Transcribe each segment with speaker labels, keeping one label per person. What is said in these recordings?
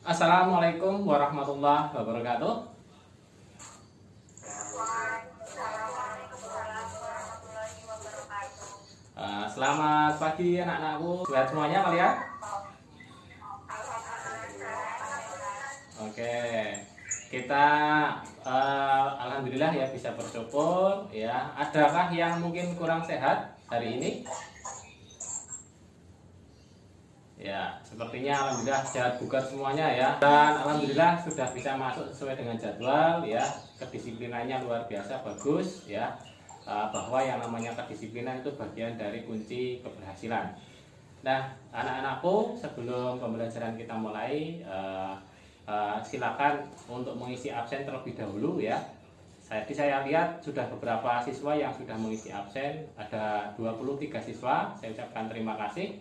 Speaker 1: Assalamualaikum warahmatullahi wabarakatuh. Selamat pagi anak-anakku, sehat semuanya kalian? Oke, kita alhamdulillah ya bisa bersyukur ya. Adakah yang mungkin kurang sehat hari ini? Ya, sepertinya alhamdulillah sehat bugar semuanya ya. Dan alhamdulillah sudah bisa masuk sesuai dengan jadwal ya. Kedisiplinannya luar biasa bagus ya. Bahwa yang namanya kedisiplinan itu bagian dari kunci keberhasilan. Nah, anak-anakku, sebelum pembelajaran kita mulai, silakan untuk mengisi absen terlebih dahulu ya. Jadi saya lihat sudah beberapa siswa yang sudah mengisi absen, ada 23 siswa. Saya ucapkan terima kasih.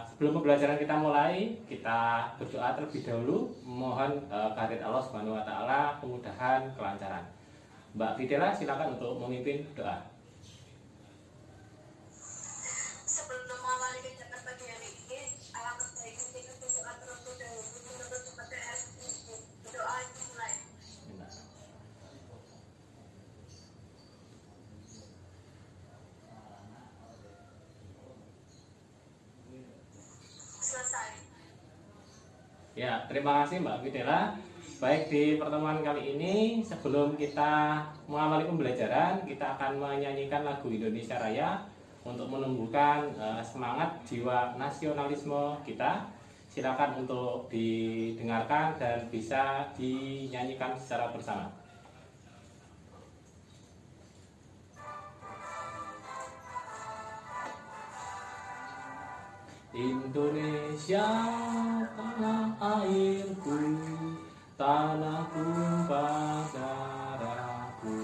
Speaker 1: Sebelum pembelajaran kita mulai, kita berdoa terlebih dahulu, mohon kehadirat Allah Subhanahu wa taala, kemudahan, kelancaran. Mbak Fidela silakan untuk memimpin doa.
Speaker 2: Sebelum mengawali kegiatan pagi hari ini, alangkah baiknya kita berdoa terlebih dahulu menurut kepercayaan Hindu. Doa dimulai. Selesai.
Speaker 1: Ya, terima kasih Mbak Fidela. Baik, di pertemuan kali ini sebelum kita mengawali pembelajaran, kita akan menyanyikan lagu Indonesia Raya untuk menumbuhkan semangat jiwa nasionalisme kita. Silakan untuk didengarkan dan bisa dinyanyikan secara bersama. Indonesia tanah airku, tanah tumpah darahku,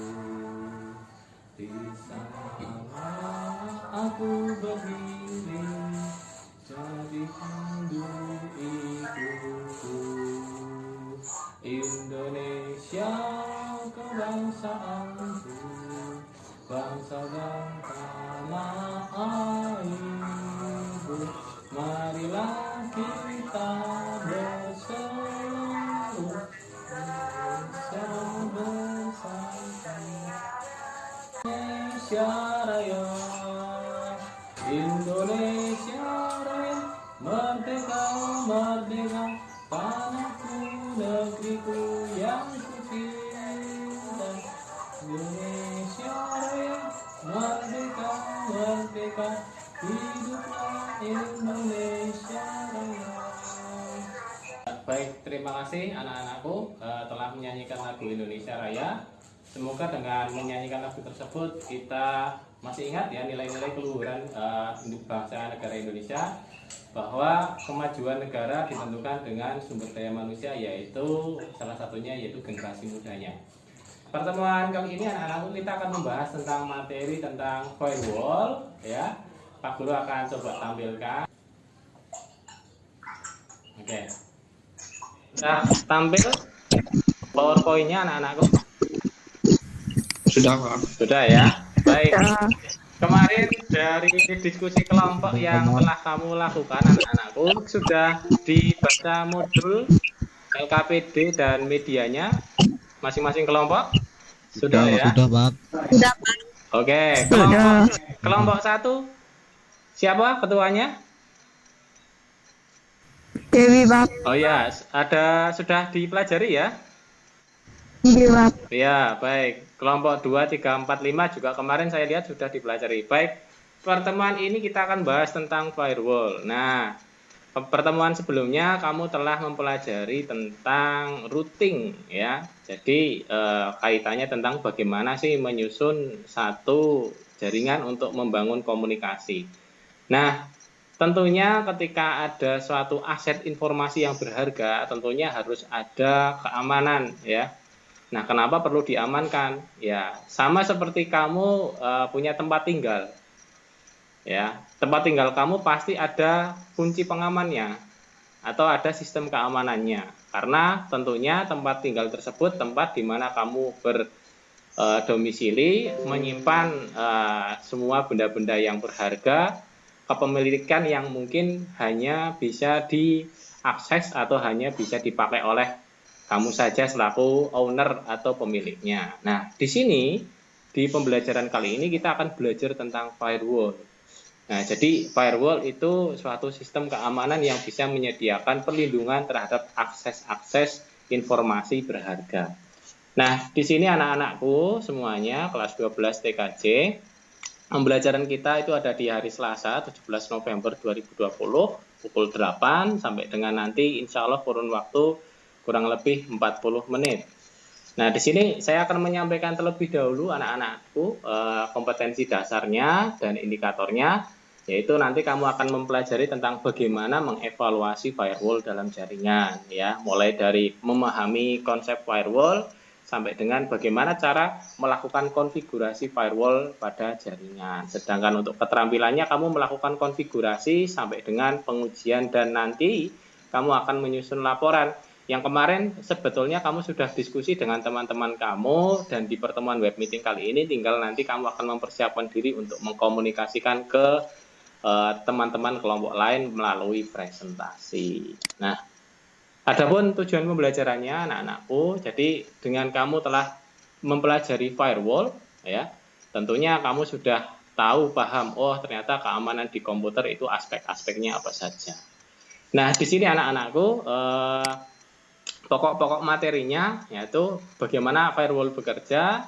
Speaker 1: di sana aku berdiri, jadi pandu hidupku. Indonesia kebangsaanku, bangsa dan tanah airku. Marilah kita berseru, Indonesia bersatu. Indonesia Raya, Indonesia Raya, merdeka, merdeka, tanahku, negeriku yang kucinta. Indonesia Raya, merdeka, merdeka, hiduplah Indonesia Raya. Baik, terima kasih anak-anakku telah menyanyikan lagu Indonesia Raya. Semoga dengan menyanyikan lagu tersebut kita masih ingat ya nilai-nilai keluhuran bangsa negara Indonesia, bahwa kemajuan negara ditentukan dengan sumber daya manusia, yaitu salah satunya yaitu generasi mudanya. Pertemuan kali ini anak-anakku kita akan membahas tentang materi tentang firewall ya. Pak Guru akan coba tampilkan. Oke. Nah, tampil PowerPoint-nya anak-anakku.
Speaker 3: Sudah, Pak.
Speaker 1: Sudah ya. Baik. Kemarin dari diskusi kelompok yang telah kamu lakukan anak-anakku, sudah dibaca modul LKPD dan medianya masing-masing kelompok? Sudah ya?
Speaker 3: Sudah, Pak.
Speaker 2: Sudah, Pak.
Speaker 1: Oke, kelompok 1. Siapa ketuanya?
Speaker 4: Dewi, Pak.
Speaker 1: Oh ya, sudah dipelajari ya?
Speaker 4: Iya, Pak.
Speaker 1: Ya, baik. Kelompok 2, 3, 4, 5 juga kemarin saya lihat sudah dipelajari. Baik, pertemuan ini kita akan bahas tentang firewall. Nah, pertemuan sebelumnya kamu telah mempelajari tentang routing ya. Jadi kaitannya tentang bagaimana sih menyusun satu jaringan untuk membangun komunikasi. Nah, tentunya ketika ada suatu aset informasi yang berharga, tentunya harus ada keamanan ya. Nah, kenapa perlu diamankan? Ya, sama seperti kamu punya tempat tinggal. Ya, tempat tinggal kamu pasti ada kunci pengamannya atau ada sistem keamanannya. Karena tentunya tempat tinggal tersebut tempat di mana kamu berdomisili, menyimpan semua benda-benda yang berharga, kepemilikan yang mungkin hanya bisa akses atau hanya bisa dipakai oleh kamu saja selaku owner atau pemiliknya. Nah, di sini di pembelajaran kali ini kita akan belajar tentang firewall. Nah, jadi firewall itu suatu sistem keamanan yang bisa menyediakan perlindungan terhadap akses-akses informasi berharga. Nah, di sini anak-anakku semuanya kelas 12 TKJ, pembelajaran kita itu ada di hari Selasa 17 November 2020 pukul 8 sampai dengan nanti insya Allah kurun waktu kurang lebih 40 menit. Nah, di sini saya akan menyampaikan terlebih dahulu anak-anakku kompetensi dasarnya dan indikatornya, yaitu nanti kamu akan mempelajari tentang bagaimana mengevaluasi firewall dalam jaringan, ya, mulai dari memahami konsep firewall sampai dengan bagaimana cara melakukan konfigurasi firewall pada jaringan. Sedangkan untuk keterampilannya kamu melakukan konfigurasi sampai dengan pengujian dan nanti kamu akan menyusun laporan. Yang kemarin sebetulnya kamu sudah diskusi dengan teman-teman kamu dan di pertemuan web meeting kali ini tinggal nanti kamu akan mempersiapkan diri untuk mengkomunikasikan ke teman-teman kelompok lain melalui presentasi. Nah, adapun tujuan pembelajarannya anak-anakku, jadi dengan kamu telah mempelajari firewall, ya, tentunya kamu sudah tahu, paham, oh ternyata keamanan di komputer itu aspek-aspeknya apa saja. Nah, di sini anak-anakku, pokok-pokok materinya yaitu bagaimana firewall bekerja,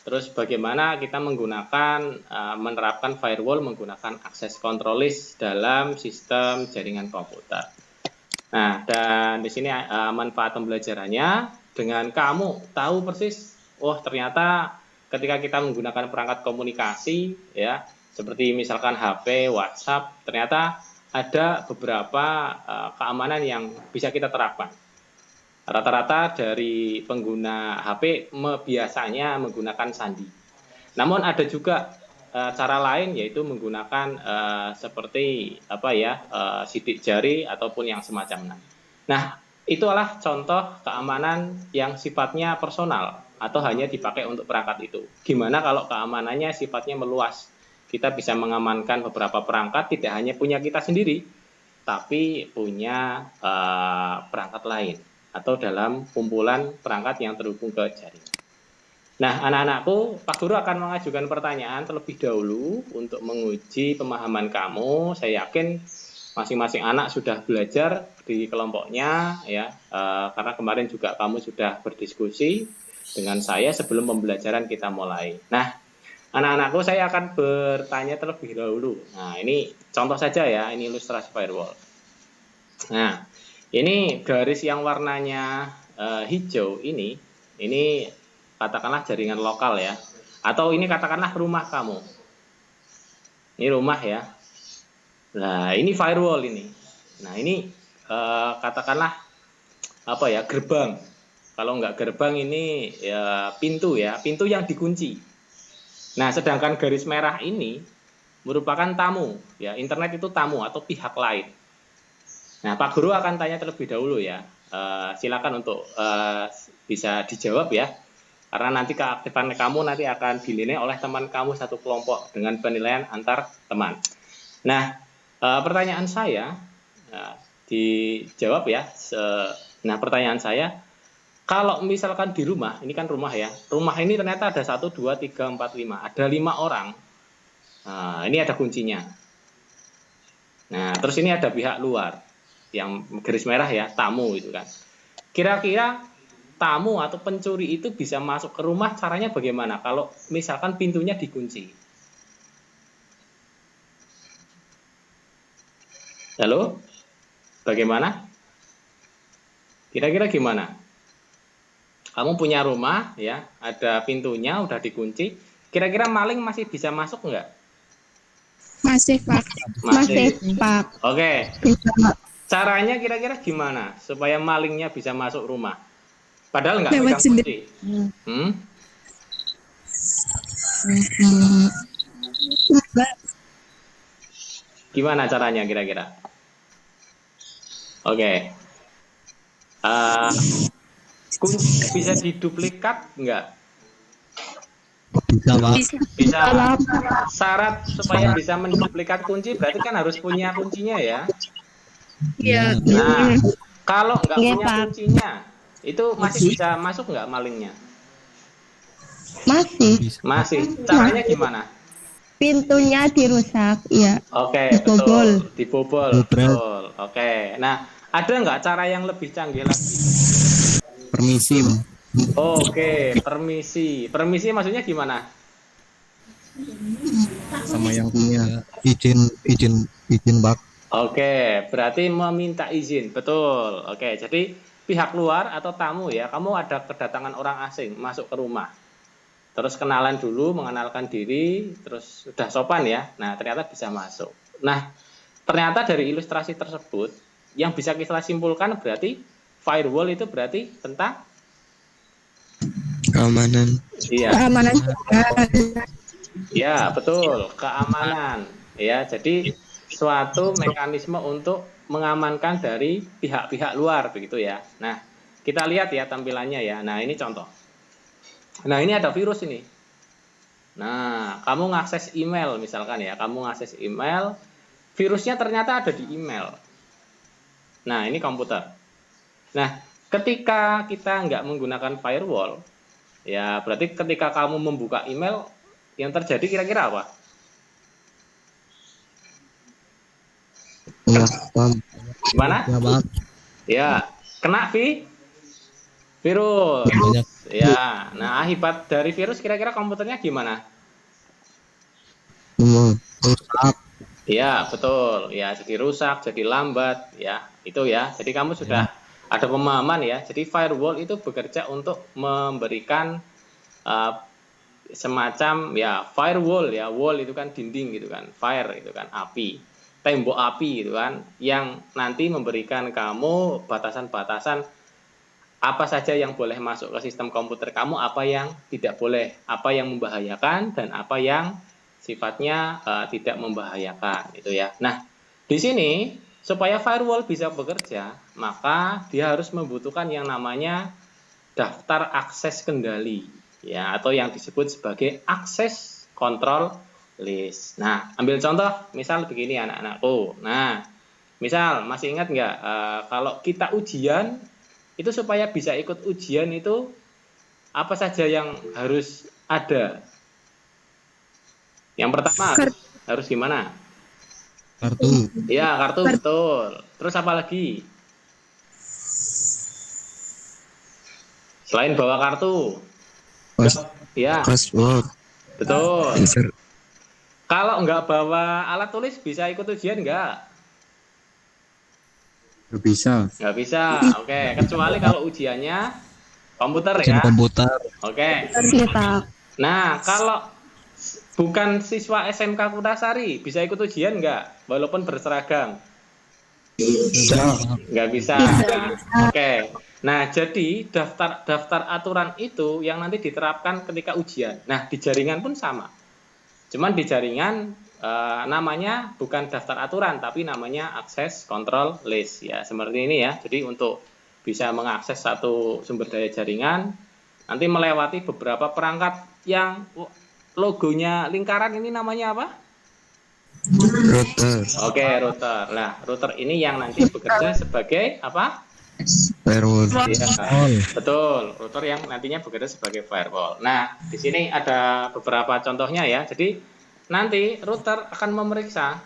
Speaker 1: terus bagaimana kita menerapkan firewall menggunakan access control list dalam sistem jaringan komputer. Nah, dan di sini manfaat pembelajarannya dengan kamu tahu persis, oh ternyata ketika kita menggunakan perangkat komunikasi, ya, seperti misalkan HP, WhatsApp, ternyata ada beberapa keamanan yang bisa kita terapkan. Rata-rata dari pengguna HP biasanya menggunakan sandi. Namun ada juga cara lain yaitu menggunakan seperti sidik jari ataupun yang semacamnya. Nah, itulah contoh keamanan yang sifatnya personal atau hanya dipakai untuk perangkat itu. Gimana kalau keamanannya sifatnya meluas? Kita bisa mengamankan beberapa perangkat, tidak hanya punya kita sendiri, tapi punya perangkat lain atau dalam kumpulan perangkat yang terhubung ke jaringan. Nah, anak-anakku, Pak Guru akan mengajukan pertanyaan terlebih dahulu untuk menguji pemahaman kamu. Saya yakin masing-masing anak sudah belajar di kelompoknya, ya, karena kemarin juga kamu sudah berdiskusi dengan saya sebelum pembelajaran kita mulai. Nah, anak-anakku, saya akan bertanya terlebih dahulu. Nah, ini contoh saja ya, ini ilustrasi firewall. Nah, ini garis yang warnanya hijau ini katakanlah jaringan lokal ya, atau ini katakanlah rumah kamu. Ini rumah ya. Nah, ini firewall ini. Nah, ini katakanlah gerbang. Kalau nggak gerbang ini ya pintu ya, pintu yang dikunci. Nah, sedangkan garis merah ini merupakan tamu ya, internet itu tamu atau pihak lain. Nah, Pak Guru akan tanya terlebih dahulu ya. Silakan untuk bisa dijawab ya. Karena nanti keaktifan kamu nanti akan dinilai oleh teman kamu satu kelompok dengan penilaian antar teman. Nah, pertanyaan saya dijawab ya. Nah, pertanyaan saya, kalau misalkan di rumah, ini kan rumah ya. Rumah ini ternyata ada 1, 2, 3, 4, 5. Ada 5 orang. Nah, ini ada kuncinya. Nah, terus ini ada pihak luar. Yang garis merah ya, tamu itu kan. Kira-kira tamu atau pencuri itu bisa masuk ke rumah, caranya bagaimana kalau misalkan pintunya dikunci? Halo? Bagaimana? Kira-kira gimana? Kamu punya rumah ya, ada pintunya udah dikunci, kira-kira maling masih bisa masuk nggak?
Speaker 4: Masih, Pak. Masih, Pak.
Speaker 1: Oke. Caranya kira-kira gimana supaya malingnya bisa masuk rumah? Padahal nggak pegang kunci. Gimana caranya kira-kira? Oke. Kunci bisa diduplikat nggak? Bisa. Syarat supaya bisa menduplikat kunci berarti kan harus punya kuncinya ya.
Speaker 4: Iya.
Speaker 1: Nah, kalau nggak
Speaker 4: Iya,
Speaker 1: punya
Speaker 4: Pak.
Speaker 1: kuncinya, itu masih bisa masuk nggak malingnya?
Speaker 4: Masih.
Speaker 1: Masih. Caranya gimana?
Speaker 4: Pintunya dirusak, iya.
Speaker 1: Oke,
Speaker 4: Dibobol.
Speaker 1: betul. Dibobol, betul. Oke. Nah, ada nggak cara yang lebih canggih lagi?
Speaker 3: Permisi, Bang.
Speaker 1: Oke, permisi. Permisi maksudnya gimana?
Speaker 3: Sama yang punya izin bak.
Speaker 1: Oke, berarti meminta izin, betul. Oke, jadi pihak luar atau tamu ya, kamu ada kedatangan orang asing masuk ke rumah. Terus kenalan dulu, mengenalkan diri, terus sudah sopan ya. Nah, ternyata bisa masuk. Nah, ternyata dari ilustrasi tersebut, yang bisa kita simpulkan berarti firewall itu berarti tentang
Speaker 3: Keamanan.
Speaker 1: iya.
Speaker 4: Keamanan.
Speaker 1: Ya, betul, keamanan. Ya, jadi suatu mekanisme untuk mengamankan dari pihak-pihak luar begitu ya. Nah, kita lihat ya tampilannya ya. Nah, ini contoh. Nah, ini ada virus ini. Nah, kamu ngakses email misalkan ya, kamu ngakses email, virusnya ternyata ada di email. Nah, ini komputer. Nah, ketika kita nggak menggunakan firewall, ya berarti ketika kamu membuka email, yang terjadi kira-kira apa?
Speaker 3: Ya, Bang.
Speaker 1: Gimana?
Speaker 3: Ya, Bang.
Speaker 1: Ya, kena virus.
Speaker 3: Banyak.
Speaker 1: Ya, nah akibat dari virus kira-kira komputernya gimana?
Speaker 3: Rusak.
Speaker 1: Ya, betul. Ya, jadi rusak, jadi lambat, ya. Itu ya. Jadi kamu sudah ada pemahaman ya. Jadi firewall itu bekerja untuk memberikan semacam ya firewall ya. Wall itu kan dinding gitu kan. Fire itu kan api. Tembok api gitu kan yang nanti memberikan kamu batasan-batasan apa saja yang boleh masuk ke sistem komputer kamu, apa yang tidak boleh, apa yang membahayakan dan apa yang sifatnya tidak membahayakan itu ya. Nah, di sini supaya firewall bisa bekerja, maka dia harus membutuhkan yang namanya daftar akses kendali ya atau yang disebut sebagai akses control list. Nah, ambil contoh misal begini anak-anakku. Nah, misal masih ingat nggak kalau kita ujian itu supaya bisa ikut ujian itu apa saja yang harus ada? Yang pertama harus gimana?
Speaker 3: Kartu.
Speaker 1: Ya, kartu betul. Terus apa lagi? Selain bawa kartu. Ya,
Speaker 3: Password.
Speaker 1: betul.
Speaker 3: User.
Speaker 1: Kalau nggak bawa alat tulis bisa ikut ujian nggak?
Speaker 3: Nggak bisa.
Speaker 1: Nggak bisa. Oke, kecuali kalau ujiannya komputer ya.
Speaker 3: Komputer.
Speaker 1: Oke.
Speaker 4: Kita.
Speaker 1: Nah, kalau bukan siswa SMK Kutasari bisa ikut ujian nggak? Walaupun berseragam.
Speaker 3: Bisa.
Speaker 1: Nggak bisa. Oke. Nah, jadi daftar aturan itu yang nanti diterapkan ketika ujian. Nah, di jaringan pun sama. Cuman di jaringan namanya bukan daftar aturan, tapi namanya akses control list ya. Seperti ini ya. Jadi untuk bisa mengakses satu sumber daya jaringan, nanti melewati beberapa perangkat yang logonya lingkaran ini namanya apa?
Speaker 3: Router.
Speaker 1: Oke, router. Nah, router ini yang nanti bekerja sebagai apa?
Speaker 3: Firewall.
Speaker 1: Ya, betul. Router yang nantinya bekerja sebagai firewall. Nah, di sini ada beberapa contohnya ya. Jadi nanti router akan memeriksa.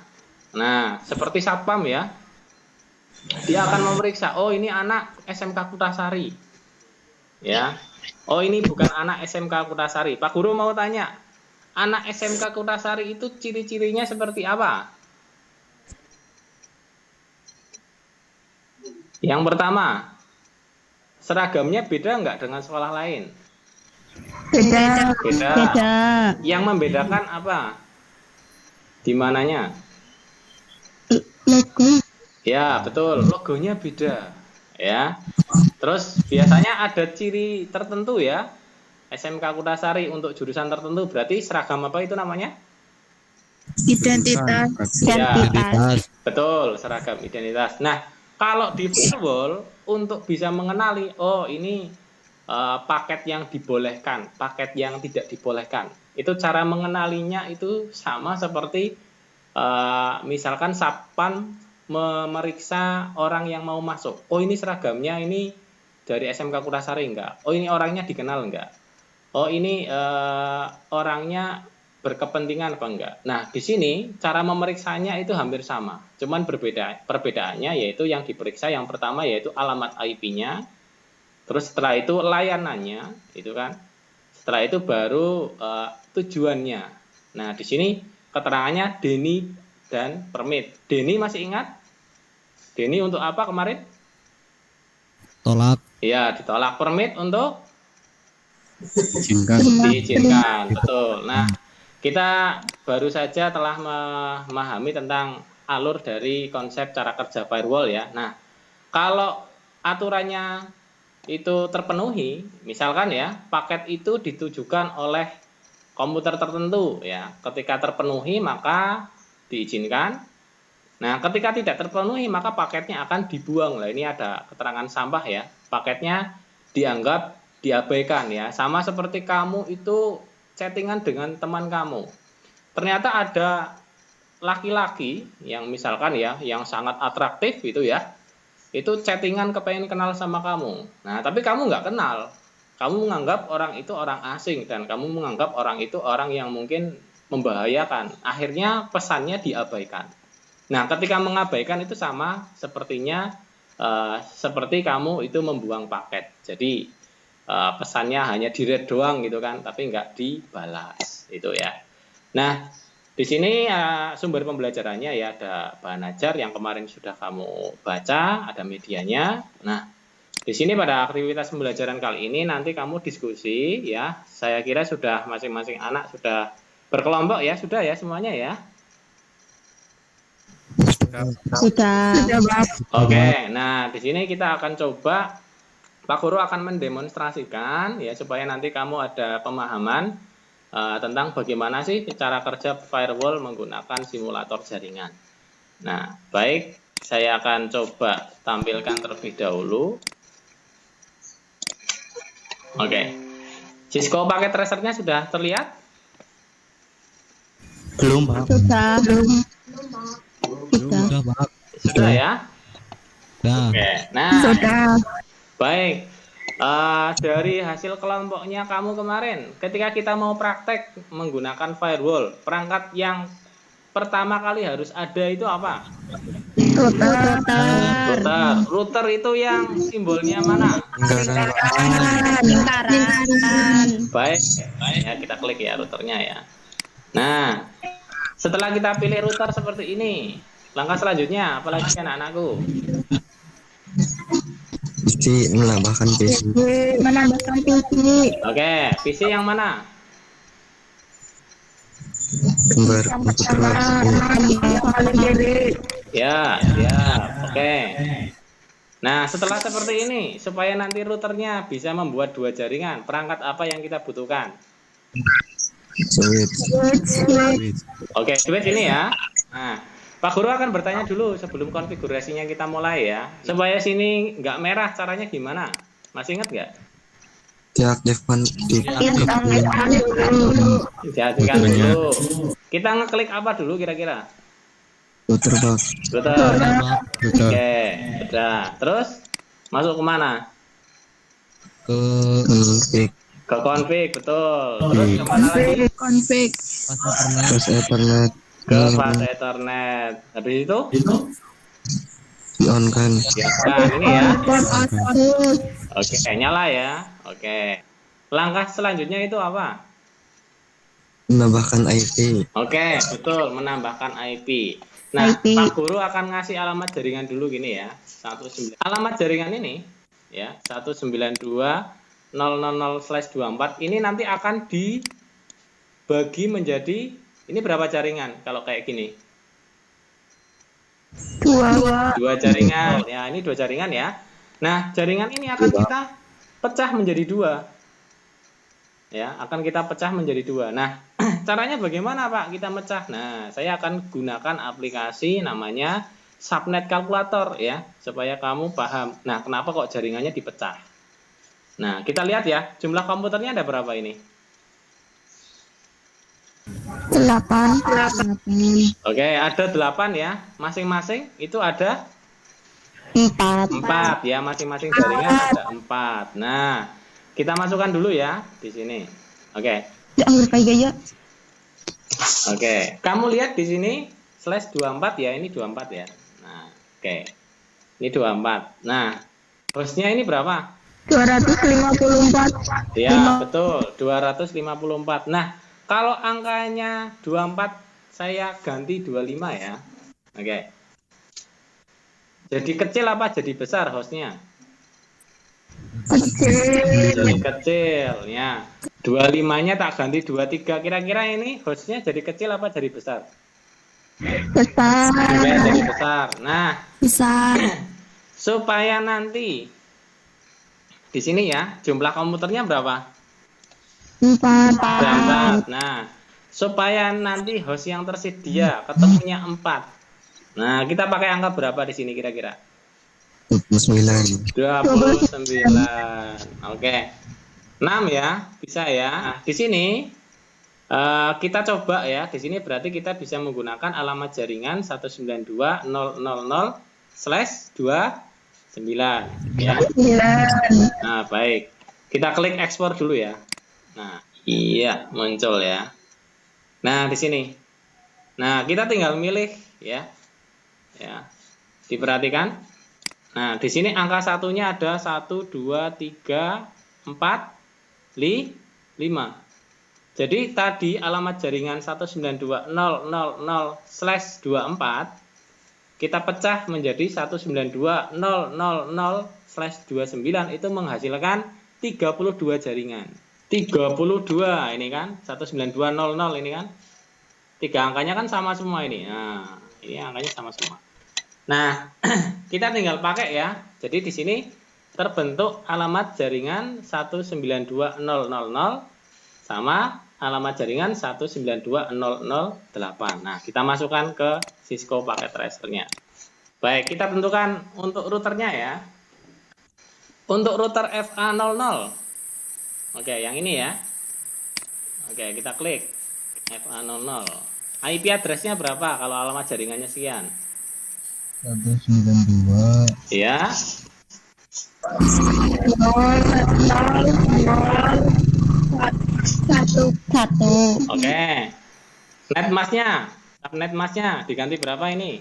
Speaker 1: Nah, seperti satpam ya. Dia akan memeriksa. Oh, ini anak SMK Kutasari. Ya. Oh, ini bukan anak SMK Kutasari. Pak Guru mau tanya, anak SMK Kutasari itu ciri-cirinya seperti apa? Yang pertama, seragamnya beda nggak dengan sekolah lain?
Speaker 4: Beda.
Speaker 1: Beda.
Speaker 4: Beda.
Speaker 1: Yang membedakan apa? Di mananya?
Speaker 4: Logo.
Speaker 1: Ya, betul. Logonya beda. Ya. Terus biasanya ada ciri tertentu ya. SMK Kutasari untuk jurusan tertentu berarti seragam apa itu namanya?
Speaker 4: Identitas.
Speaker 1: Ya,
Speaker 3: Identitas.
Speaker 1: betul, seragam identitas. Nah, kalau di firewall untuk bisa mengenali, oh ini paket yang dibolehkan, paket yang tidak dibolehkan. Itu cara mengenalinya itu sama seperti misalkan satpam memeriksa orang yang mau masuk. Oh, ini seragamnya ini dari SMK Kutasari enggak? Oh, ini orangnya dikenal enggak? Oh, ini orangnya berkepentingan apa enggak? Nah, di sini cara memeriksanya itu hampir sama. Cuman perbedaannya yaitu yang diperiksa yang pertama yaitu alamat IP-nya. Terus setelah itu layanannya, itu kan. Setelah itu baru tujuannya. Nah, di sini keterangannya Denny dan permit. Denny masih ingat? Denny untuk apa kemarin?
Speaker 3: Tolak.
Speaker 1: Iya, ditolak. Permit untuk
Speaker 3: Izinkan.
Speaker 1: diizinkan. Betul. Nah, kita baru saja telah memahami tentang alur dari konsep cara kerja firewall ya. Nah, kalau aturannya itu terpenuhi, misalkan ya, paket itu ditujukan oleh komputer tertentu ya. Ketika terpenuhi maka diizinkan. Nah, ketika tidak terpenuhi maka paketnya akan dibuang. Lah ini ada keterangan sampah ya. Paketnya dianggap diabaikan ya. Sama seperti kamu itu chattingan dengan teman kamu. Ternyata ada laki-laki yang misalkan ya, yang sangat atraktif gitu ya. Itu chattingan kepengen kenal sama kamu. Nah, tapi kamu nggak kenal. Kamu menganggap orang itu orang asing dan kamu menganggap orang itu orang yang mungkin membahayakan. Akhirnya pesannya diabaikan. Nah, ketika mengabaikan itu sama sepertinya seperti kamu itu membuang paket. Jadi pesannya hanya di-read doang gitu kan, tapi nggak dibalas. Itu ya. Nah, di sini sumber pembelajarannya ya ada bahan ajar yang kemarin sudah kamu baca, ada medianya. Nah, di sini pada aktivitas pembelajaran kali ini nanti kamu diskusi ya. Saya kira sudah masing-masing anak sudah berkelompok ya, sudah ya semuanya ya.
Speaker 4: Sudah.
Speaker 1: Oke, nah di sini kita akan coba Pak Guru akan mendemonstrasikan ya supaya nanti kamu ada pemahaman tentang bagaimana sih cara kerja firewall menggunakan simulator jaringan. Nah, baik, saya akan coba tampilkan terlebih dahulu. Oke, Cisco paket tracernya sudah terlihat?
Speaker 3: Belum, Pak.
Speaker 4: Sudah.
Speaker 3: Sudah, Pak.
Speaker 1: Sudah ya?
Speaker 3: Sudah.
Speaker 1: Oke, nah,
Speaker 4: Sudah.
Speaker 1: baik. Dari hasil kelompoknya kamu kemarin, ketika kita mau praktek menggunakan firewall, perangkat yang pertama kali harus ada itu apa?
Speaker 4: Router.
Speaker 1: Router itu yang simbolnya mana?
Speaker 4: Lingkaran.
Speaker 1: Baik, ya kita klik ya routernya ya. Nah, setelah kita pilih router seperti ini, langkah selanjutnya apalagi anak-anakku?
Speaker 3: PC menambahkan PC.
Speaker 4: Menambahkan PC.
Speaker 1: Oke, PC yang mana?
Speaker 3: Gambar
Speaker 1: Ya, oke. Nah, setelah seperti ini, supaya nanti routernya bisa membuat dua jaringan, perangkat apa yang kita butuhkan?
Speaker 3: Switch.
Speaker 1: Oke, switch ini ya. Nah, Pak Guru akan bertanya dulu sebelum konfigurasinya kita mulai ya. Supaya sini nggak merah, caranya gimana? Masih ingat nggak?
Speaker 3: Diaktifkan di
Speaker 1: Diaktifkan dulu. Kita ngeklik apa dulu kira-kira?
Speaker 3: router, Pak.
Speaker 1: Router.
Speaker 3: Router
Speaker 1: Oke, sudah. Terus masuk kemana?
Speaker 3: ke config
Speaker 1: Ke config, betul. Terus kemana lagi?
Speaker 4: Config.
Speaker 3: plus Ethernet.
Speaker 1: Ke path Ethernet. Habis itu?
Speaker 3: Di on kan.
Speaker 1: Ya, nah, ini ya.
Speaker 4: Terus.
Speaker 1: Oke, nyala ya. Oke. Langkah selanjutnya itu apa?
Speaker 3: Menambahkan IP.
Speaker 1: Oke, betul, menambahkan IP. Nah,
Speaker 4: IP.
Speaker 1: Pak Guru akan ngasih alamat jaringan dulu gini ya. 19. Alamat jaringan ini ya, 192.000/24 ini nanti akan dibagi menjadi ini berapa jaringan kalau kayak gini? Dua jaringan. Ya, ini dua jaringan ya. Nah, jaringan ini akan kita pecah menjadi dua. Ya, akan kita pecah menjadi dua. Nah, caranya bagaimana Pak kita mecah? Nah, saya akan gunakan aplikasi namanya Subnet Calculator ya, supaya kamu paham. Nah, kenapa kok jaringannya dipecah? Nah, kita lihat ya, jumlah komputernya ada berapa ini?
Speaker 4: 8.
Speaker 1: Oke, ada 8 ya. Masing-masing itu ada
Speaker 4: 4.
Speaker 1: 4 ya, masing-masing jaringan ada 4. Nah, kita masukkan dulu ya di sini. Oke.
Speaker 4: Ya, anggur kayak ya.
Speaker 1: Oke, kamu lihat di sini /24 ya, ini 24 ya. Nah, oke. Ini 24. Nah, hostnya ini berapa?
Speaker 4: 254.
Speaker 1: Ya, betul, 254. Nah, kalau angkanya 24 saya ganti 25 ya. Oke. Jadi kecil apa jadi besar hostnya? Jadi kecil ya. 25-nya tak ganti 23. Kira-kira ini hostnya jadi kecil apa jadi besar?
Speaker 4: Besar.
Speaker 1: Juga jadi besar. Nah,
Speaker 4: Besar.
Speaker 1: supaya nanti di sini ya jumlah komputernya berapa?
Speaker 4: 4.
Speaker 1: Nah, supaya nanti host yang tersedia ketemunya 4. Nah, kita pakai angka berapa di sini kira-kira?
Speaker 3: 29.
Speaker 1: 29. Oke. 6 ya, bisa ya. Nah, di sini kita coba ya. Di sini berarti kita bisa menggunakan alamat jaringan 192.00/29 ya. Nah, baik. Kita klik ekspor dulu ya. Nah, iya, muncul ya. Nah, di sini. Nah, kita tinggal milih ya. Ya. Diperhatikan. Nah, di sini angka satunya ada 1 2 3 4 5. Jadi tadi alamat jaringan 192.000/24 kita pecah menjadi 192.000/29 itu menghasilkan 32 jaringan. 32 ini kan 192.00 ini kan. 3 angkanya kan sama semua ini. Nah, ini angkanya sama semua. Nah, kita tinggal pakai ya. Jadi di sini terbentuk alamat jaringan 192.000 sama alamat jaringan 192.008. Nah, kita masukkan ke Cisco paket tracernya. Baik, kita tentukan untuk routernya ya. Untuk router FA00. Oke, yang ini ya. Oke, kita klik FA00. IP address-nya berapa kalau alamat jaringannya sekian?
Speaker 3: 192.
Speaker 1: Ya.
Speaker 4: 1.
Speaker 1: Oke. Netmasknya, subnetmasknya diganti berapa ini?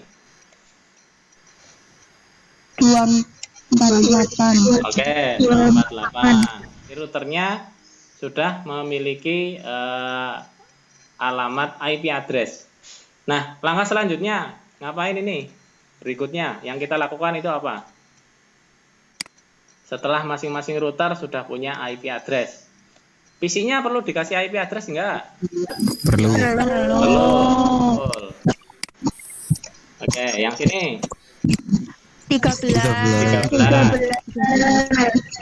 Speaker 4: 248.
Speaker 1: Oke, 248. Ini routernya sudah memiliki alamat IP address. Nah, langkah selanjutnya ngapain ini? Berikutnya yang kita lakukan itu apa? Setelah masing-masing router sudah punya IP address. PC-nya perlu dikasih IP address enggak?
Speaker 3: Perlu.
Speaker 1: Perlu. Betul. Oke, yang sini
Speaker 4: 13.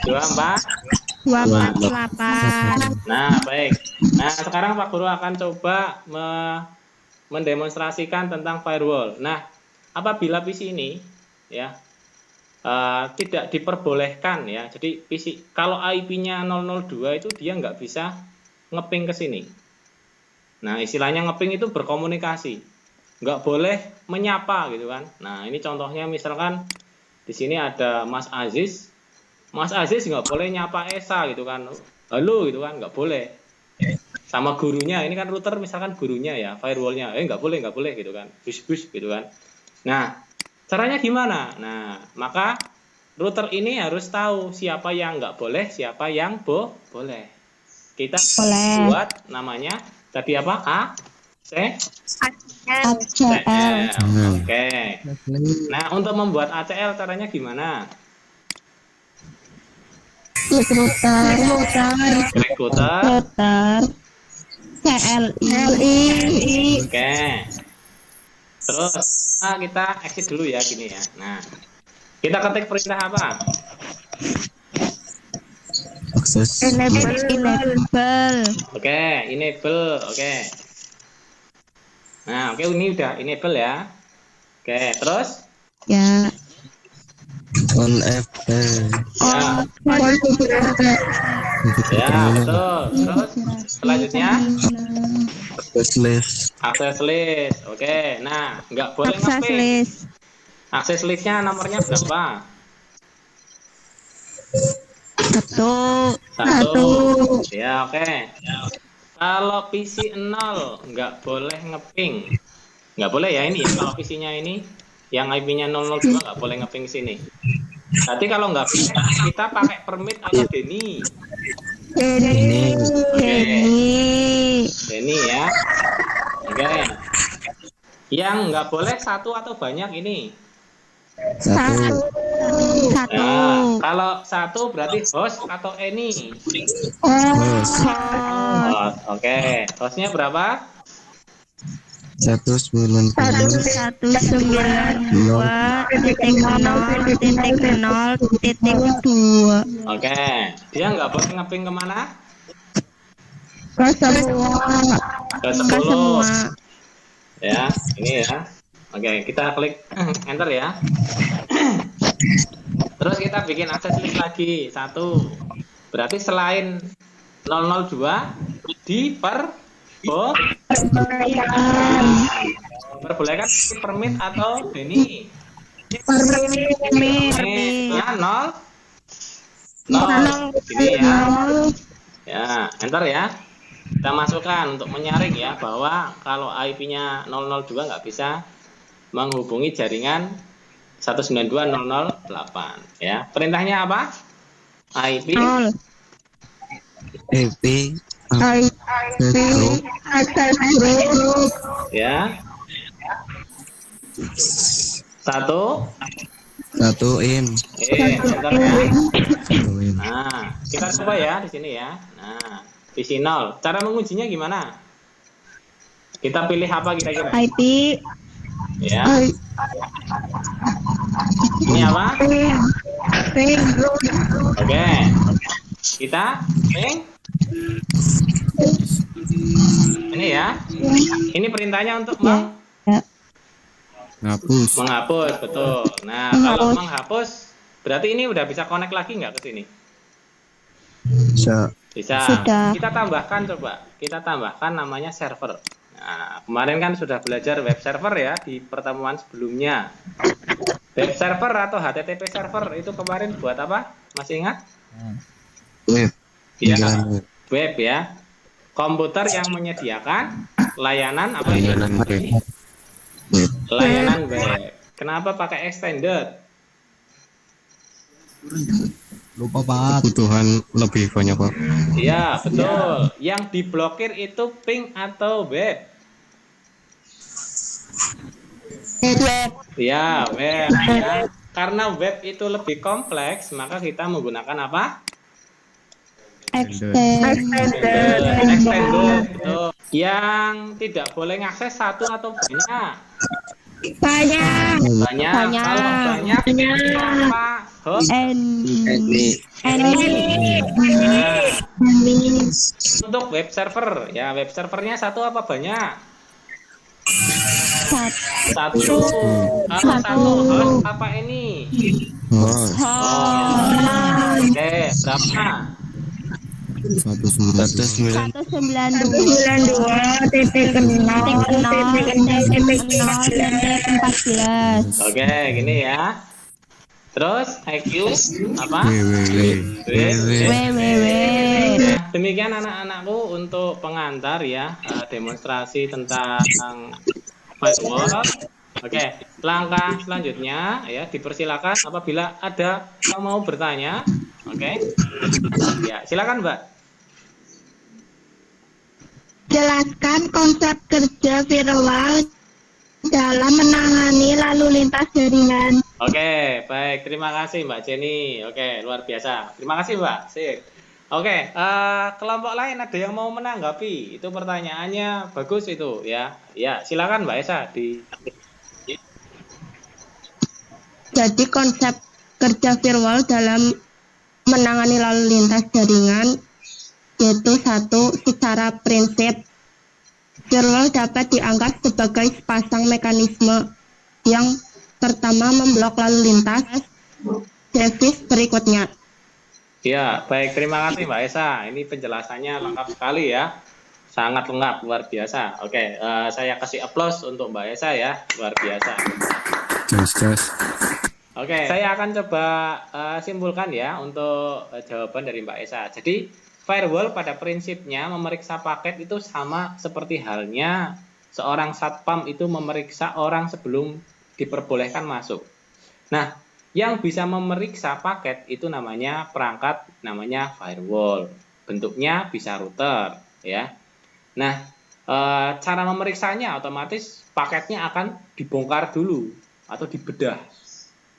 Speaker 1: 24.
Speaker 4: 248.
Speaker 1: Nah, baik. Nah, sekarang Pak Guru akan coba mendemonstrasikan tentang firewall. Nah, apabila PC ini ya tidak diperbolehkan ya. Jadi PC kalau IP-nya 002 itu dia nggak bisa ngeping ke sini. Nah, istilahnya ngeping itu berkomunikasi. Nggak boleh menyapa gitu kan. Nah, ini contohnya misalkan di sini ada Mas Aziz. Mas Aziz nggak boleh nyapa Esa gitu kan. Halo gitu kan, nggak boleh. Sama gurunya, ini kan router misalkan gurunya ya, firewallnya. Nggak boleh gitu kan. Bus gitu kan. Nah, caranya gimana? Nah, maka router ini harus tahu siapa yang nggak boleh, siapa yang boleh. Kita buat namanya tadi apa? ACL. Oke. Nah, untuk membuat ACL caranya gimana?
Speaker 4: Klik router. CLI.
Speaker 1: Oke. Terus kita exit dulu ya gini ya. Nah, kita ketik perintah apa?
Speaker 3: Akses.
Speaker 4: Enable.
Speaker 1: Oke, enable. Oke. Nah, oke ini udah enable ya. Oke, terus?
Speaker 4: Ya.
Speaker 3: On FP.
Speaker 1: Ya. Ya, betul. Terus selanjutnya
Speaker 3: Access list.
Speaker 1: Akses list. Oke. Nah, nggak boleh
Speaker 4: akses
Speaker 1: ngeping.
Speaker 4: list.
Speaker 1: Akses listnya nomornya berapa?
Speaker 4: Satu.
Speaker 1: Ya, oke. Kalau PC 0 nggak boleh ngeping. Nggak boleh ya ini ya. Kalau PC-nya ini yang IP-nya 002 nggak boleh ngeping sini. Berarti kalau nggak bisa kita pakai permit atau Denny.
Speaker 3: Ini
Speaker 1: Denny ya. Oke. Yang nggak boleh satu atau banyak ini.
Speaker 3: satu.
Speaker 1: Nah, kalau satu berarti host atau any.
Speaker 3: Host.
Speaker 1: Host. Oke. Hostnya berapa?
Speaker 3: 190.
Speaker 4: 192.0.0.2.
Speaker 1: Oke. Dia nggak boleh ngeping kemana?
Speaker 4: Ke semua.
Speaker 1: Ke
Speaker 4: Ke
Speaker 1: 10.
Speaker 4: semua.
Speaker 1: Ya, ini ya. Oke, kita klik enter ya. Terus kita bikin akses list lagi. 1. Berarti selain 002 diperbolehkan permit atau Denny. Ya, 0. Ini ya. Ya, enter ya. Kita masukkan untuk menyaring ya bahwa kalau IP-nya 002 nggak bisa menghubungi jaringan 192.0.0.8 ya. Perintahnya apa? IP
Speaker 3: EP.
Speaker 4: Akses group.
Speaker 1: ya. 1
Speaker 3: in.
Speaker 1: enter ya.
Speaker 3: Satu in.
Speaker 1: Nah, kita coba ya di sini ya. Nah, PC 0. Cara mengujinya gimana? Kita pilih apa kira-kira?
Speaker 4: IP.
Speaker 1: Ya. Ini apa? Oke. Kita ping. Ini ya. Ini perintahnya untuk
Speaker 3: Hapus.
Speaker 1: menghapus, betul. Nah, kalau menghapus berarti ini udah bisa connect lagi nggak ke sini?
Speaker 3: Bisa.
Speaker 1: Bisa.
Speaker 4: Sudah.
Speaker 1: Kita tambahkan coba. Kita tambahkan namanya server. Nah, kemarin kan sudah belajar web server ya di pertemuan sebelumnya. Web server atau HTTP server itu kemarin buat apa? Masih ingat?
Speaker 3: Web.
Speaker 1: Ya,
Speaker 3: Panggilan web.
Speaker 1: web ya. Komputer yang menyediakan layanan apa?
Speaker 3: Layanan web. Web.
Speaker 1: Layanan web. Kenapa pakai extended?
Speaker 3: Lupa Pak. Kebutuhan lebih banyak Pak.
Speaker 1: Iya, betul. Yang diblokir itu ping atau web? Ya, web ya. Karena web itu lebih kompleks, maka kita menggunakan apa? Extended, betul. Yang tidak boleh ngakses satu atau banyak?
Speaker 4: Banyak.
Speaker 1: Banyak. Kalau banyak, apa? Host. Untuk web server, ya web servernya satu apa banyak? Satu. Kalau satu host apa ini?
Speaker 3: Host.
Speaker 1: Oke, berapa?
Speaker 3: 192.
Speaker 4: 192.0.0.14.
Speaker 1: Oke, gini ya. Terus IQ apa?
Speaker 4: www.
Speaker 1: Nah, demikian anak-anakku untuk pengantar ya demonstrasi tentang firewall. Oke, langkah selanjutnya ya dipersilakan apabila ada yang mau bertanya. Oke, ya silakan Mbak.
Speaker 4: Jelaskan konsep kerja firewall dalam menangani lalu lintas jaringan.
Speaker 1: Oke, baik. Terima kasih Mbak Jenny. Oke, luar biasa. Terima kasih Mbak. Sip. Oke, kelompok lain ada yang mau menanggapi? Itu pertanyaannya bagus itu ya. Ya, silakan Mbak Esa di.
Speaker 4: Jadi konsep kerja firewall dalam menangani lalu lintas jaringan yaitu satu, secara prinsip firewall dapat dianggap sebagai sepasang mekanisme yang pertama memblok lalu lintas device berikutnya.
Speaker 1: Ya, baik. Terima kasih Mbak Esa. Ini penjelasannya lengkap sekali ya. Sangat lengkap, luar biasa. Oke, saya kasih aplaus untuk Mbak Esa ya, luar biasa.
Speaker 3: Jas.
Speaker 1: Oke, saya akan coba simpulkan ya untuk jawaban dari Mbak Esa. Jadi, firewall pada prinsipnya memeriksa paket itu sama seperti halnya seorang satpam itu memeriksa orang sebelum diperbolehkan masuk. Nah, yang bisa memeriksa paket itu namanya perangkat, namanya firewall. Bentuknya bisa router, ya. Nah, cara memeriksanya otomatis paketnya akan dibongkar dulu atau dibedah.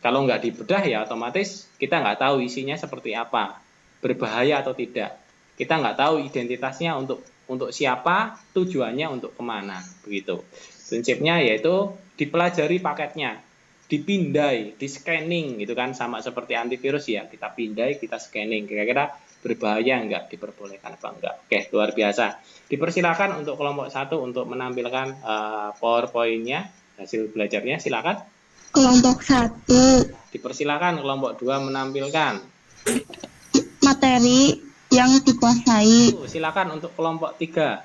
Speaker 1: Kalau nggak dibedah ya otomatis kita nggak tahu isinya seperti apa, berbahaya atau tidak. Kita nggak tahu identitasnya untuk siapa, tujuannya untuk kemana, begitu. Prinsipnya yaitu dipelajari paketnya, dipindai, di scanning gitu kan, sama seperti antivirus ya, kita pindai, kita scanning, kira-kira berbahaya nggak, diperbolehkan apa enggak. Oke, luar biasa. Dipersilakan untuk kelompok 1 untuk menampilkan PowerPoint-nya, hasil belajarnya, silakan.
Speaker 4: Kelompok 1,
Speaker 1: Dipersilakan kelompok 2 menampilkan.
Speaker 4: materi yang dikuasai.
Speaker 1: Silakan untuk kelompok 3.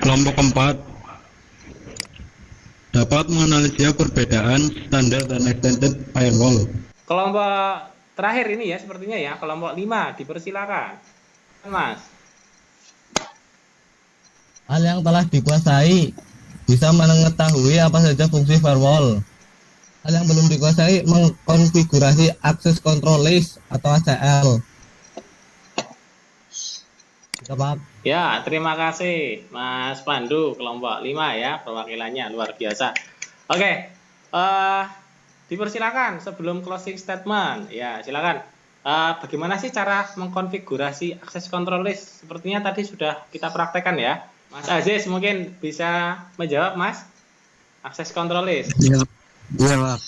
Speaker 3: Kelompok 4 dapat menganalisis perbedaan standar dan extended firewall.
Speaker 1: Kelompok terakhir ini ya sepertinya ya, kelompok 5, dipersilakan. Mas.
Speaker 5: Hal yang telah dikuasai bisa mengetahui apa saja fungsi firewall. Hal yang belum dikuasai mengkonfigurasi access control list atau ACL. Pak.
Speaker 1: Ya, terima kasih Mas Pandu, kelompok 5 ya, perwakilannya luar biasa. Oke, dipersilakan sebelum closing statement. Ya, silakan. Bagaimana sih cara mengkonfigurasi access control list? Sepertinya tadi sudah kita praktekkan ya. Mas Aziz mungkin bisa menjawab, Mas. Access control list.
Speaker 3: Iya, Pak.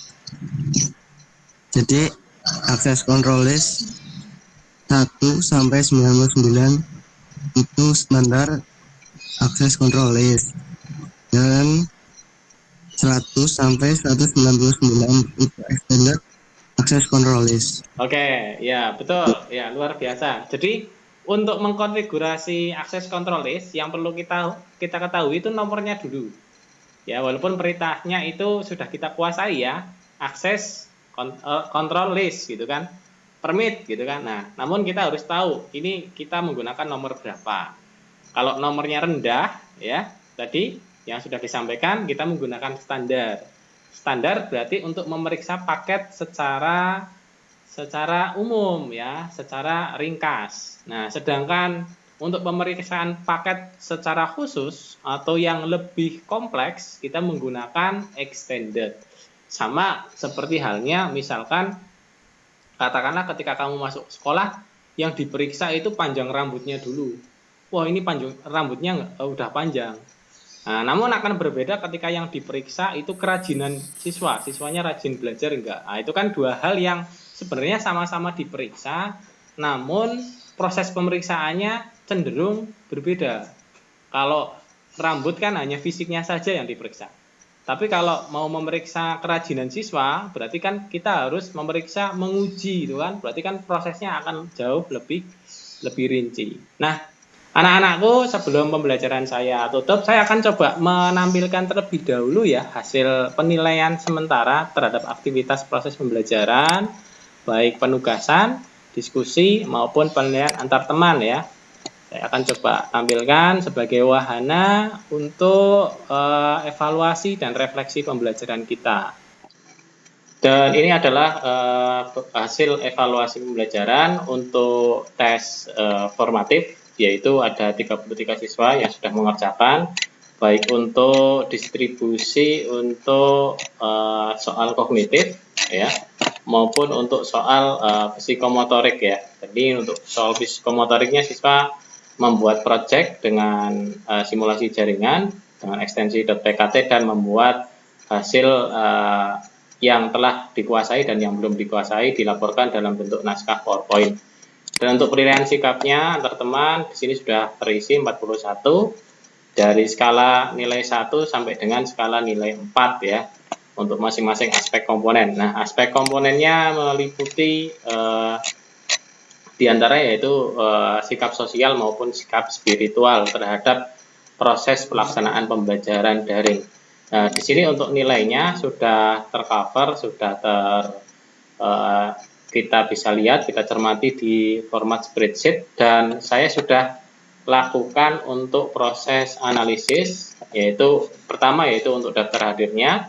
Speaker 3: Jadi access control list 1 sampai 99 itu standar access control list, dan 100 sampai 199 itu extended access control list.
Speaker 1: Oke, ya betul, ya luar biasa. Jadi untuk mengkonfigurasi access control list yang perlu kita ketahui itu nomornya dulu. Ya, walaupun perintahnya itu sudah kita kuasai ya, access control list gitu kan, permit gitu kan. Nah, namun kita harus tahu ini kita menggunakan nomor berapa. Kalau nomornya rendah ya, tadi yang sudah disampaikan kita menggunakan standar. Standar berarti untuk memeriksa paket secara umum ya, secara ringkas. Nah, sedangkan untuk pemeriksaan paket secara khusus atau yang lebih kompleks, kita menggunakan extended. Sama seperti halnya misalkan, katakanlah ketika kamu masuk sekolah, yang diperiksa itu panjang rambutnya dulu. Wah, ini panjang rambutnya udah panjang. Nah, namun akan berbeda ketika yang diperiksa itu kerajinan siswa. Siswanya rajin belajar enggak? Nah, itu kan dua hal yang sebenarnya sama-sama diperiksa, namun proses pemeriksaannya cenderung berbeda. Kalau rambut kan hanya fisiknya saja yang diperiksa. Tapi kalau mau memeriksa kerajinan siswa, berarti kan kita harus memeriksa, menguji, itu kan? Berarti kan prosesnya akan jauh lebih rinci. Nah, anak-anakku, sebelum pembelajaran saya tutup, saya akan coba menampilkan terlebih dahulu ya hasil penilaian sementara terhadap aktivitas proses pembelajaran, baik penugasan, diskusi maupun penilaian antar teman ya. Saya akan coba tampilkan sebagai wahana untuk evaluasi dan refleksi pembelajaran kita. Dan ini adalah hasil evaluasi pembelajaran untuk tes formatif, yaitu ada 33 siswa yang sudah mengerjakan, baik untuk distribusi untuk soal kognitif ya, maupun untuk soal psikomotorik ya. Jadi untuk soal psikomotoriknya siswa membuat project dengan simulasi jaringan dengan ekstensi .pkt dan membuat hasil yang telah dikuasai dan yang belum dikuasai dilaporkan dalam bentuk naskah PowerPoint. Dan untuk penilaian sikapnya antar teman di sini sudah terisi 41 dari skala nilai 1 sampai dengan skala nilai 4 ya untuk masing-masing aspek komponen. Nah, aspek komponennya meliputi di antara yaitu sikap sosial maupun sikap spiritual terhadap proses pelaksanaan pembelajaran daring. Nah, di sini untuk nilainya sudah tercover, sudah kita bisa lihat, kita cermati di format spreadsheet, dan saya sudah lakukan untuk proses analisis, yaitu pertama yaitu untuk daftar hadirnya,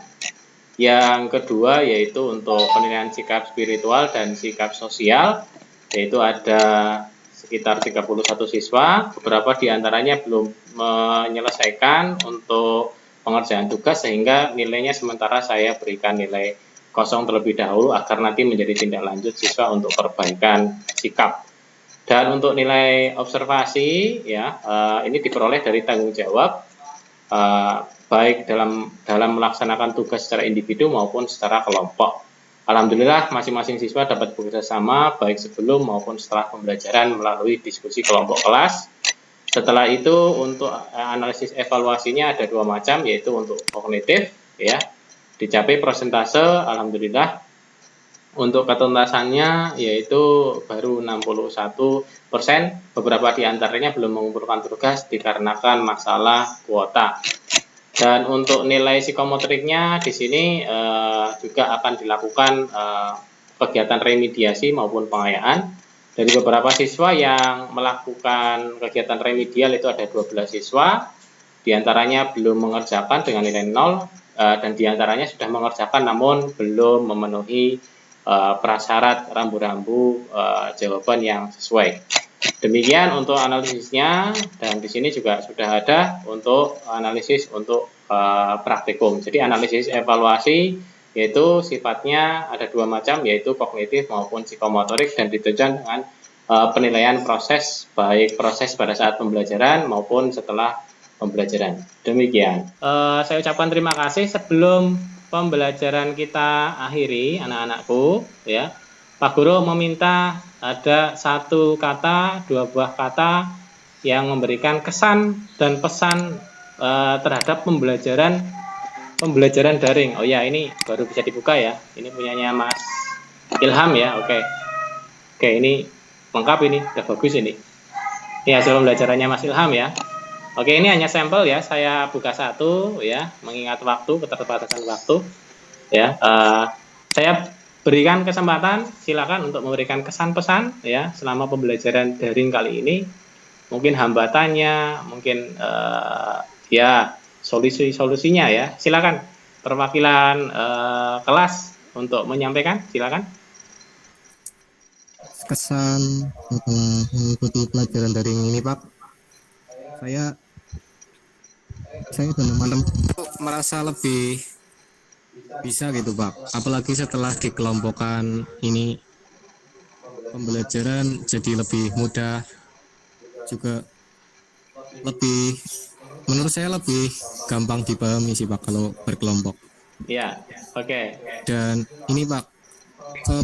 Speaker 1: yang kedua yaitu untuk penilaian sikap spiritual dan sikap sosial, yaitu ada sekitar 31 siswa, beberapa diantaranya belum menyelesaikan untuk pengerjaan tugas sehingga nilainya sementara saya berikan nilai kosong terlebih dahulu agar nanti menjadi tindak lanjut siswa untuk perbaikan sikap. Dan untuk nilai observasi ya ini diperoleh dari tanggung jawab baik dalam melaksanakan tugas secara individu maupun secara kelompok. Alhamdulillah masing-masing siswa dapat bekerja sama baik sebelum maupun setelah pembelajaran melalui diskusi kelompok kelas. Setelah itu untuk analisis evaluasinya ada 2 macam, yaitu untuk kognitif ya dicapai persentase alhamdulillah. Untuk ketuntasannya yaitu baru 61%, beberapa diantaranya belum mengumpulkan tugas dikarenakan masalah kuota. Dan untuk nilai psikomotoriknya di sini juga akan dilakukan kegiatan remediasi maupun pengayaan. Dari beberapa siswa yang melakukan kegiatan remedial itu ada 12 siswa, diantaranya belum mengerjakan dengan nilai 0, dan diantaranya sudah mengerjakan namun belum memenuhi prasyarat rambu-rambu jawaban yang sesuai. Demikian untuk analisisnya, dan di sini juga sudah ada untuk analisis untuk praktikum. Jadi analisis evaluasi yaitu sifatnya ada 2 macam, yaitu kognitif maupun psikomotorik, dan ditunjukkan dengan penilaian proses, baik proses pada saat pembelajaran maupun setelah pembelajaran. Demikian. Saya ucapkan terima kasih. Sebelum pembelajaran kita akhiri, anak-anakku, ya, Pak Guru meminta ada 1 kata, 2 buah kata yang memberikan kesan dan pesan terhadap pembelajaran daring. Oh ya, ini baru bisa dibuka ya. Ini punyanya Mas Ilham ya. Oke, ini lengkap, ini udah bagus ini. Ini hasil pembelajarannya Mas Ilham ya. Oke, ini hanya sampel ya. Saya buka 1 ya, mengingat waktu, keterbatasan waktu ya. Saya berikan kesempatan, silakan untuk memberikan kesan pesan ya selama pembelajaran daring kali ini. Mungkin hambatannya, mungkin ya solusinya ya. Silakan perwakilan kelas untuk menyampaikan, silakan.
Speaker 3: Kesan mengikuti pelajaran daring ini, Pak, saya teman-teman merasa lebih bisa gitu, Pak. Apalagi setelah dikelompokkan ini, pembelajaran jadi lebih mudah, juga lebih, menurut saya lebih gampang dipahami sih, Pak, kalau berkelompok.
Speaker 1: Ya, oke.
Speaker 3: Dan ini, Pak,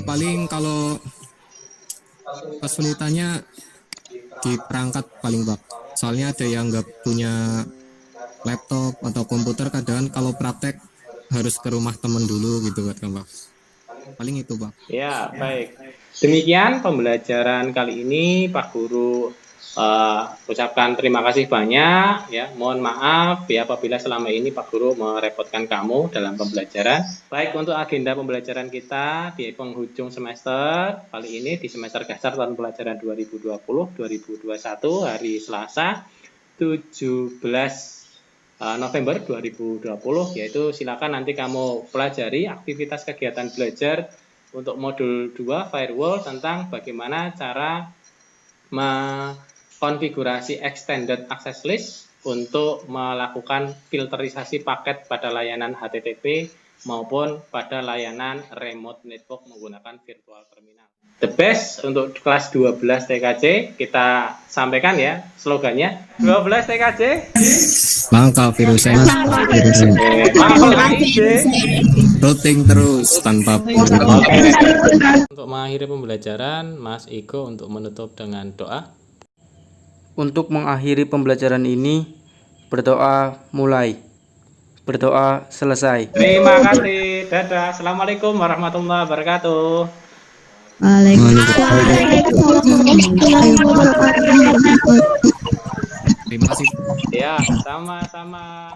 Speaker 3: paling kalau kesulitannya di perangkat paling, Pak. Soalnya ada yang nggak punya laptop atau komputer, kadang kalau praktek harus ke rumah teman dulu gitu kan, Pak. Paling itu, Pak.
Speaker 1: Ya, baik. Demikian pembelajaran kali ini, Pak Guru ucapkan terima kasih banyak ya. Mohon maaf ya apabila selama ini Pak Guru merepotkan kamu dalam pembelajaran. Baik, untuk agenda pembelajaran kita di penghujung semester kali ini di semester dasar tahun pelajaran 2020-2021 hari Selasa 17 November 2020, yaitu silakan nanti kamu pelajari aktivitas kegiatan belajar untuk modul 2 firewall tentang bagaimana cara konfigurasi extended access list untuk melakukan filterisasi paket pada layanan HTTP maupun pada layanan remote network menggunakan virtual terminal. The best untuk kelas 12 TKJ kita sampaikan ya slogannya 12 TKJ
Speaker 3: Mangkal virusnya, routing terus tanpa
Speaker 1: Untuk mengakhiri pembelajaran, Mas Iko untuk menutup dengan doa.
Speaker 6: Untuk mengakhiri pembelajaran ini, berdoa mulai, berdoa selesai.
Speaker 1: Terima kasih, dadah. Assalamualaikum warahmatullahi wabarakatuh.
Speaker 4: Waalaikumsalam warahmatullahi wabarakatuh.
Speaker 3: Terima kasih.
Speaker 1: Ya, sama-sama.